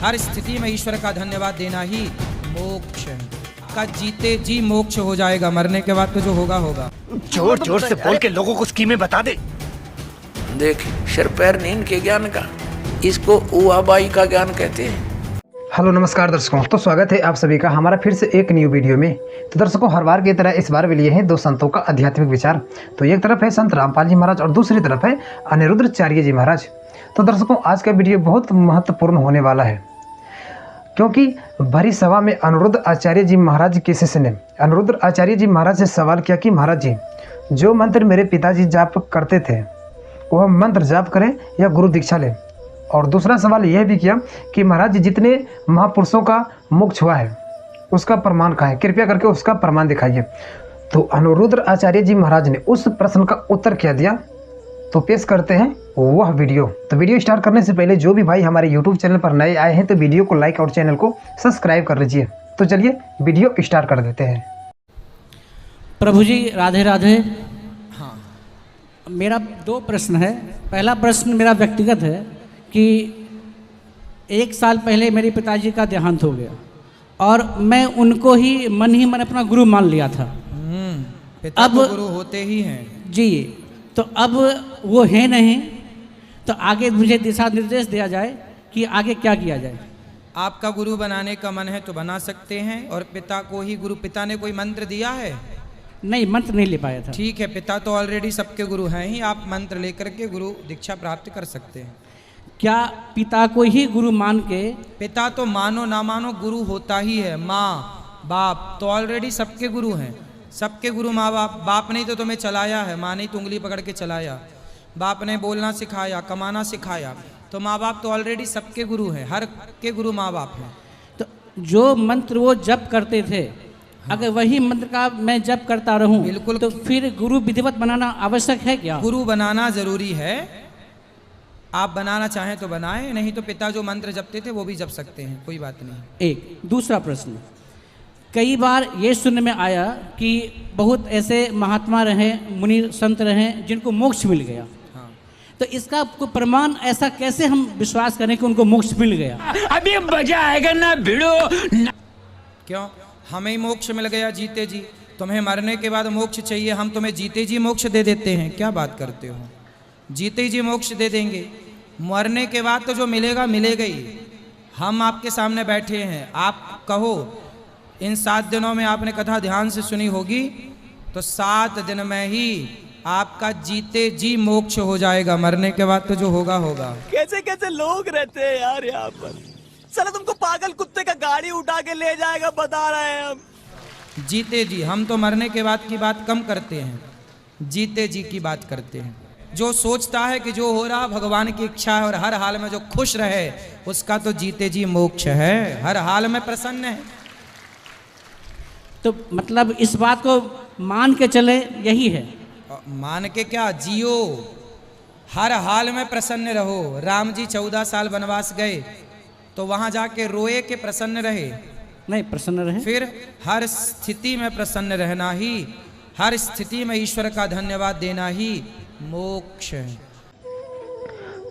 हर स्थिति में ईश्वर का धन्यवाद देना ही मोक्ष है। का जीते जी मोक्ष हो जाएगा, मरने के बाद तो जो होगा होगा। जोर जोर से बोल के लोगों को स्कीमें बता दे। देख, सिर पैर नींद के ज्ञान का, इसको उआबाई का ज्ञान कहते हैं। हेलो नमस्कार दर्शकों, तो स्वागत है आप सभी का हमारा फिर से एक न्यू वीडियो में। तो दर्शकों, हर बार की तरह इस बार भी लिए हैं दो संतों का आध्यात्मिक विचार। तो एक तरफ है संत रामपाल जी महाराज और दूसरी तरफ है अनिरुद्धाचार्य जी महाराज। तो दर्शकों, आज का वीडियो बहुत महत्वपूर्ण होने वाला है, क्योंकि भरी सभा में अनिरुद्धाचार्य जी महाराज के शिष्य ने अनिरुद्धाचार्य जी महाराज से सवाल किया कि महाराज जी, जो मंत्र मेरे पिताजी जाप करते थे वह मंत्र जाप करें या गुरु दीक्षा लें। और दूसरा सवाल यह भी किया कि महाराज जी, जितने महापुरुषों का मोक्ष हुआ है उसका प्रमाण कहाँ है, कृपया करके उसका प्रमाण दिखाइए। तो अनिरुद्धाचार्य जी महाराज ने उस प्रश्न का उत्तर क्या दिया, तो पेश करते हैं वह वीडियो। तो वीडियो स्टार्ट करने से पहले जो भी भाई हमारे यूट्यूब चैनल पर नए आए हैं तो वीडियो को लाइक और चैनल को सब्सक्राइब कर लीजिए। तो चलिए वीडियो स्टार्ट कर देते हैं। प्रभु जी राधे राधे। हाँ, मेरा दो प्रश्न है। पहला प्रश्न मेरा व्यक्तिगत है कि 1 साल पहले मेरे पिताजी का देहांत हो गया और मैं उनको ही मन अपना गुरु मान लिया था। पिता अब तो गुरु होते ही हैं जी। तो अब वो है नहीं, तो आगे मुझे दिशा निर्देश दिया जाए कि आगे क्या किया जाए। आपका गुरु बनाने का मन है तो बना सकते हैं, और पिता को ही गुरु। पिता ने कोई मंत्र दिया है? नहीं, मंत्र नहीं ले पाया था। ठीक है, पिता तो ऑलरेडी सबके गुरु हैं ही, आप मंत्र लेकर के गुरु दीक्षा प्राप्त कर सकते हैं। क्या पिता को ही गुरु मान के? पिता तो मानो ना मानो गुरु होता ही है। माँ बाप तो ऑलरेडी सबके गुरु हैं, सबके गुरु माँ बाप। बाप ने तो तुम्हें चलाया है, माँ ने तो उंगली पकड़ के चलाया। बाप ने बोलना सिखाया, कमाना सिखाया, तो माँ बाप तो ऑलरेडी सबके गुरु हैं, हर के गुरु माँ बाप हैं। तो जो मंत्र वो जप करते थे, अगर वही मंत्र का मैं जप करता रहूं, बिल्कुल, तो फिर गुरु विधिवत बनाना आवश्यक है क्या? गुरु बनाना जरूरी है। आप बनाना चाहें तो बनाएं, नहीं तो पिता जो मंत्र जपते थे वो भी जप सकते हैं, कोई बात नहीं। एक दूसरा प्रश्न, कई बार ये सुनने में आया कि बहुत ऐसे महात्मा रहे, मुनि संत रहे जिनको मोक्ष मिल गया। हाँ। तो इसका कोई प्रमाण ऐसा कैसे हम विश्वास करें कि उनको मोक्ष मिल गया? अभी मजा आएगा ना भिड़ो। क्यों? हमें ही मोक्ष मिल गया जीते जी। तुम्हें मरने के बाद मोक्ष चाहिए, हम तुम्हें जीते जी मोक्ष दे देते हैं। क्या बात करते हो? जीते जी मोक्ष दे देंगे, मरने के बाद तो जो मिलेगा मिलेगा ही। हम आपके सामने बैठे हैं, आप कहो इन 7 दिनों में आपने कथा ध्यान से सुनी होगी, तो 7 दिन में ही आपका जीते जी मोक्ष हो जाएगा, मरने के बाद तो जो होगा होगा। कैसे कैसे लोग रहते हैं यार यहाँ पर। साला तुमको पागल कुत्ते का गाड़ी उठा के ले जाएगा, बता रहे हैं हम। जीते जी, हम तो मरने के बाद की बात कम करते हैं, जीते जी की बात करते हैं। जो सोचता है कि जो हो रहा भगवान की इच्छा है और हर हाल में जो खुश रहे, उसका तो जीते जी मोक्ष है, हर हाल में प्रसन्न है। तो मतलब इस बात को मान के चले, यही है? मान के क्या, जियो, हर हाल में प्रसन्न रहो। राम जी 14 साल वनवास गए तो वहां जाके रोए के प्रसन्न रहे? नहीं, प्रसन्न रहे। फिर हर स्थिति में प्रसन्न रहना ही, हर स्थिति में ईश्वर का धन्यवाद देना ही मोक्ष है।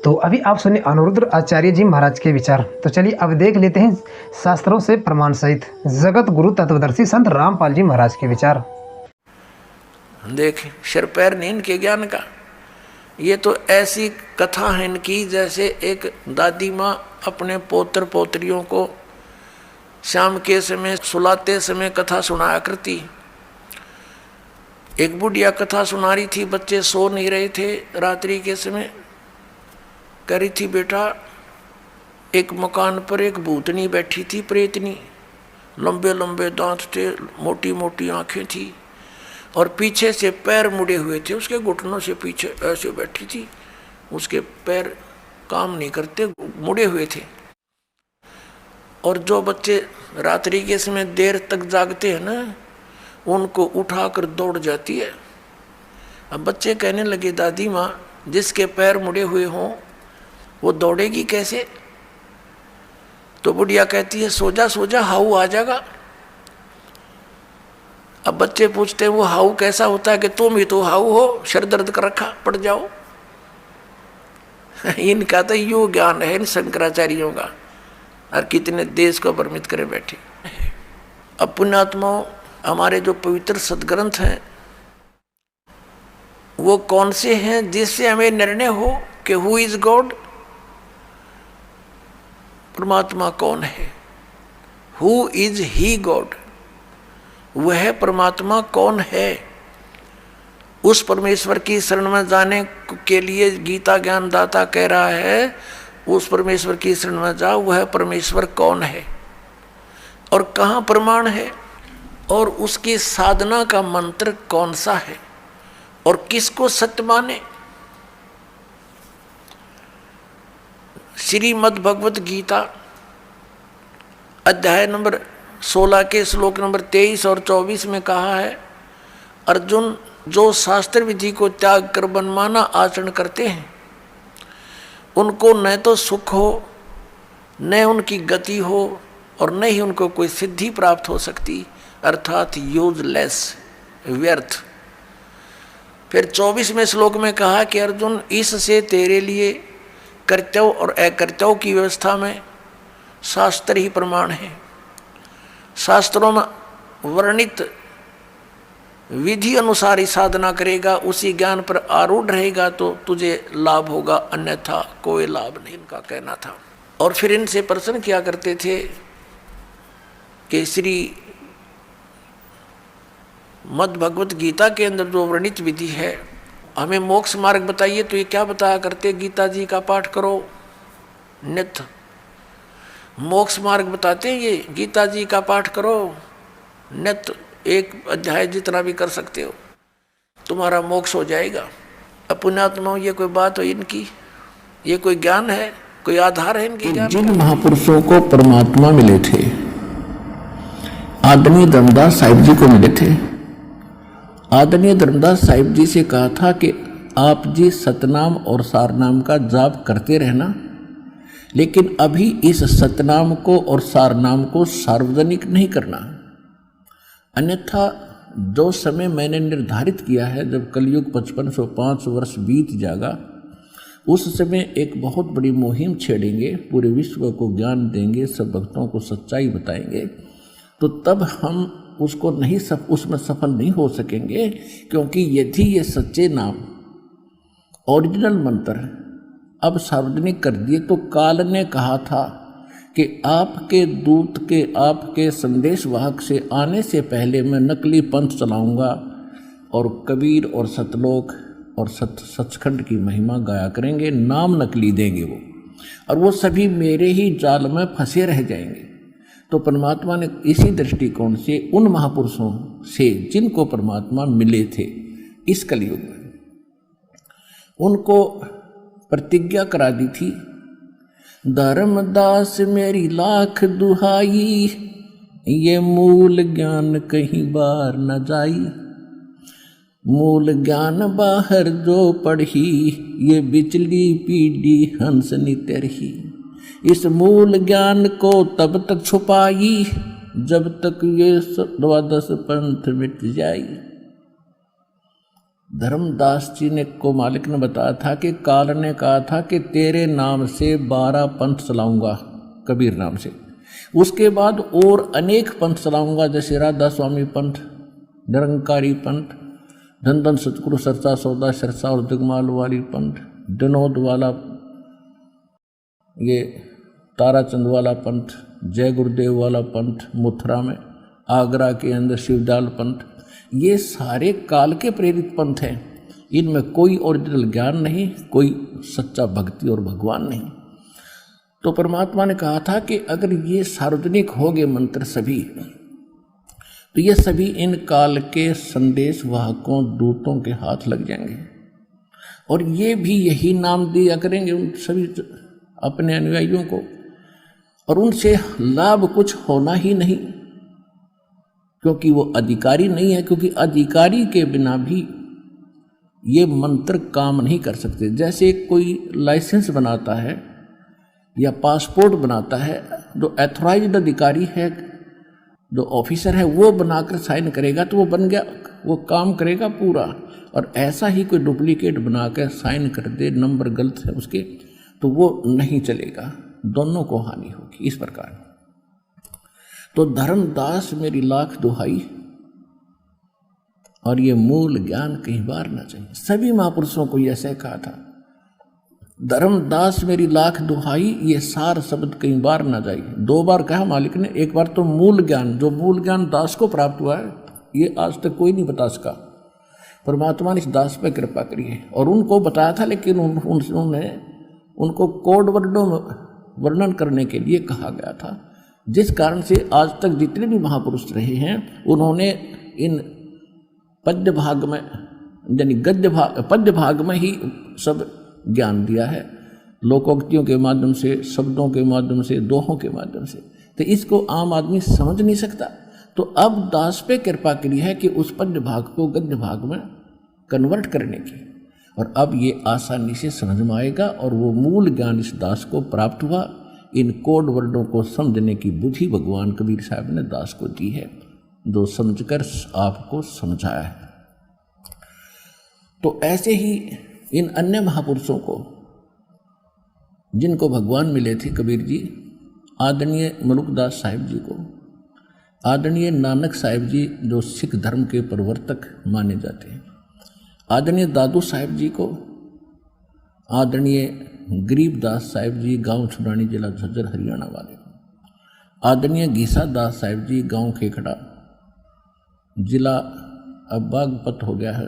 तो अभी आप सुने अनिरुद्धाचार्य जी महाराज के विचार। तो चलिए अब देख लेते हैं शास्त्रों से प्रमाण सहित जगत गुरु तत्वदर्शी संत रामपाल जी महाराज के विचार। देख, सिर पैर नींद के ज्ञान का, ये तो ऐसी कथा है इनकी जैसे एक दादी माँ अपने पोत्र पोत्रियों को शाम के समय सुलाते समय कथा सुनाया करती। एक बुढ़िया कथा सुना रही थी, बच्चे सो नहीं रहे थे रात्रि के समय। कह रही थी, बेटा एक मकान पर एक भूतनी बैठी थी, प्रेतनी, लंबे लंबे दांत थे, मोटी मोटी आंखें थी और पीछे से पैर मुड़े हुए थे, उसके घुटनों से पीछे ऐसे बैठी थी, उसके पैर काम नहीं करते, मुड़े हुए थे। और जो बच्चे रात्रि के समय देर तक जागते हैं ना, उनको उठाकर दौड़ जाती है। अब बच्चे कहने लगे, दादी माँ, जिसके पैर मुड़े हुए हों वो दौड़ेगी कैसे? तो बुढ़िया कहती है, सो जा हाउ आ जाएगा। अब बच्चे पूछते हैं, वो हाउ कैसा होता है? कि तुम ही तो हाउ हो, सर दर्द कर रखा, पड़ जाओ। इनका तो यो ज्ञान है इन शंकराचार्यों का। और कितने देश को भ्रमित करे बैठे। अब पुण्यात्माओं, हमारे जो पवित्र सदग्रंथ हैं वो कौन से हैं जिससे हमें निर्णय हो कि हु इज गॉड, परमात्मा कौन है, हु इज ही गॉड, वह परमात्मा कौन है। उस परमेश्वर की शरण में जाने के लिए गीता ज्ञानदाता कह रहा है उस परमेश्वर की शरण में जाओ, वह परमेश्वर कौन है और कहाँ प्रमाण है और उसकी साधना का मंत्र कौन सा है और किसको सत्य माने। श्रीमद् भगवत गीता अध्याय नंबर 16 के श्लोक नंबर 23 और 24 में कहा है, अर्जुन, जो शास्त्र विधि को त्याग कर मनमाना आचरण करते हैं उनको न तो सुख हो, न उनकी गति हो और न ही उनको कोई सिद्धि प्राप्त हो सकती, अर्थात यूजलेस, व्यर्थ। फिर 24वें श्लोक में कहा कि अर्जुन, इससे तेरे लिए कर्तव्य और अकर्तव्य की व्यवस्था में शास्त्र ही प्रमाण है। शास्त्रों में वर्णित विधि अनुसार ही साधना करेगा, उसी ज्ञान पर आरूढ़ रहेगा तो तुझे लाभ होगा, अन्यथा कोई लाभ नहीं, इनका कहना था। और फिर इनसे प्रश्न किया करते थे कि श्री मद् भगवत गीता के अंदर जो वर्णित विधि है हमें मोक्ष मार्ग बताइए, तो ये क्या बताया करते, गीता जी का पाठ करो, नित्य मोक्ष मार्ग बताते हैं ये, गीता जी का पाठ करो नित्य, एक अध्याय जितना भी कर सकते हो तुम्हारा मोक्ष हो जाएगा। अब पुण्यात्माओं, ये कोई बात हो इनकी, ये कोई ज्ञान है, कोई आधार है इनकी ज्ञान। जिन महापुरुषों को परमात्मा मिले थे, आदरणीय धर्मदास साहिब जी को मिले थे। आदरणीय धर्मदास साहिब जी से कहा था कि आप जी सतनाम और सारनाम का जाप करते रहना, लेकिन अभी इस सतनाम को और सारनाम को सार्वजनिक नहीं करना, अन्यथा जो समय मैंने निर्धारित किया है, जब कलयुग 5505 वर्ष बीत जाएगा, उस समय एक बहुत बड़ी मुहिम छेड़ेंगे, पूरे विश्व को ज्ञान देंगे, सब भक्तों को सच्चाई बताएंगे, तो तब हम उसको नहीं उसमें सफल नहीं हो सकेंगे। क्योंकि यदि ये सच्चे नाम ओरिजिनल मंत्र अब सार्वजनिक कर दिए, तो काल ने कहा था कि आपके दूत के, आपके संदेश वाहक से आने से पहले मैं नकली पंथ चलाऊंगा और कबीर और सतलोक और सचखंड की महिमा गाया करेंगे, नाम नकली देंगे वो, और वो सभी मेरे ही जाल में फंसे रह जाएंगे। तो परमात्मा ने इसी दृष्टिकोण से उन महापुरुषों से जिनको परमात्मा मिले थे इस कलयुग में, उनको प्रतिज्ञा करा दी थी, धर्मदास मेरी लाख दुहाई, ये मूल ज्ञान कहीं बार न जाई, मूल ज्ञान बाहर जो पढ़ी, ये बिचली पीढ़ी हंस नितरही, इस मूल ज्ञान को तब तक छुपाई जब तक ये 12 पंथ मिट जाई। धर्मदास जी ने को मालिक ने बताया था कि काल ने कहा था कि तेरे नाम से 12 पंथ चलाऊंगा, कबीर नाम से, उसके बाद और अनेक पंथ चलाऊंगा, जैसे राधा स्वामी पंथ, निरंकारी पंथ, धन धन सतगुरु सरसा सौदा सरसा और जगमाल वाली पंथ, विनोद वाला, ये ताराचंद वाला पंथ, जय गुरुदेव वाला पंथ मथुरा में, आगरा के अंदर शिवजाल पंथ, ये सारे काल के प्रेरित पंथ हैं। इनमें कोई ओरिजिनल ज्ञान नहीं, कोई सच्चा भक्ति और भगवान नहीं। तो परमात्मा ने कहा था कि अगर ये सार्वजनिक हो गए मंत्र सभी, तो ये सभी इन काल के संदेश वाहकों दूतों के हाथ लग जाएंगे, और ये भी यही नाम दिया करेंगे उन सभी अपने अनुयायियों को, और उनसे लाभ कुछ होना ही नहीं, क्योंकि वो अधिकारी नहीं है। क्योंकि अधिकारी के बिना भी ये मंत्र काम नहीं कर सकते। जैसे कोई लाइसेंस बनाता है या पासपोर्ट बनाता है, जो एथोराइज्ड अधिकारी है, जो ऑफिसर है, वो बनाकर साइन करेगा तो वो बन गया, वो काम करेगा पूरा। और ऐसा ही कोई डुप्लीकेट बनाकर साइन कर दे, नंबर गलत है उसके, तो वो नहीं चलेगा। दोनों को हानि होगी। इस प्रकार तो धर्मदास मेरी लाख दुहाई और ये मूल ज्ञान कई बार ना चाहिए। सभी महापुरुषों को ऐसे कहा था, धर्मदास मेरी लाख दुहाई, ये सार शब्द कई बार ना जाए। 2 बार कहा मालिक ने, एक बार तो मूल ज्ञान, जो मूल ज्ञान दास को प्राप्त हुआ है ये आज तक कोई नहीं बता सका। परमात्मा ने इस दास पर कृपा करी है और उनको बताया था, लेकिन उन्होंने उनको कोड वर्णों में वर्णन करने के लिए कहा गया था, जिस कारण से आज तक जितने भी महापुरुष रहे हैं उन्होंने इन पद्य भाग में यानी पद्य भाग में ही सब ज्ञान दिया है, लोकोक्तियों के माध्यम से, शब्दों के माध्यम से, दोहों के माध्यम से। तो इसको आम आदमी समझ नहीं सकता। तो अब दास पे कृपा करी है कि उस पद्य भाग को गद्य भाग में कन्वर्ट करने की, और अब ये आसानी से समझ में आएगा और वो मूल ज्ञान इस दास को प्राप्त हुआ। इन कोड वर्डों को समझने की बुद्धि भगवान कबीर साहब ने दास को दी है, जो समझकर आपको समझाया है। तो ऐसे ही इन अन्य महापुरुषों को जिनको भगवान मिले थे, कबीर जी, आदरणीय मलुकदास साहिब जी को, आदरणीय नानक साहिब जी जो सिख धर्म के प्रवर्तक माने जाते हैं, आदरणीय दादू साहिब जी को, आदरणीय गरीबदास साहिब जी गांव छुड़ानी जिला झज्जर हरियाणा वाले को, आदरणीय घीसा दास साहिब जी गांव खेखड़ा जिला अब बागपत हो गया है,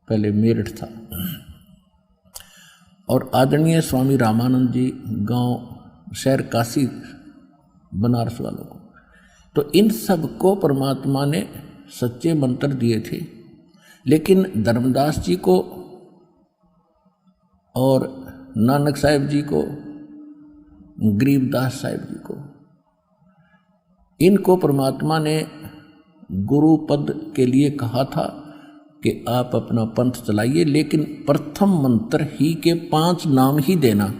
पहले मेरठ था, और आदरणीय स्वामी रामानंद जी गांव शहर काशी बनारस वालों को। तो इन सब को परमात्मा ने सच्चे मंत्र दिए थे, लेकिन धर्मदास जी को और नानक साहिब जी को, गरीबदास साहिब जी को, इनको परमात्मा ने गुरु पद के लिए कहा था कि आप अपना पंथ चलाइए, लेकिन प्रथम मंत्र ही के 5 नाम ही देना,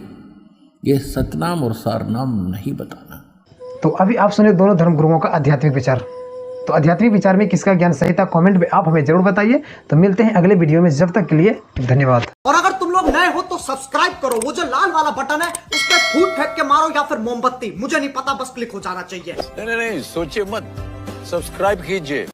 ये सतनाम और सारनाम नहीं बताना। तो अभी आप सुने दोनों धर्म गुरुओं का आध्यात्मिक विचार। तो आध्यात्मिक विचार में किसका ज्ञान सही था, कमेंट में आप हमें जरूर बताइए। तो मिलते हैं अगले वीडियो में, जब तक के लिए धन्यवाद। और अगर तुम लोग नए हो तो सब्सक्राइब करो, वो जो लाल वाला बटन है उस पर फूट फेंक के मारो या फिर मोमबत्ती, मुझे नहीं पता, बस क्लिक हो जाना चाहिए। नहीं, सोचिए मत, सब्सक्राइब कीजिए।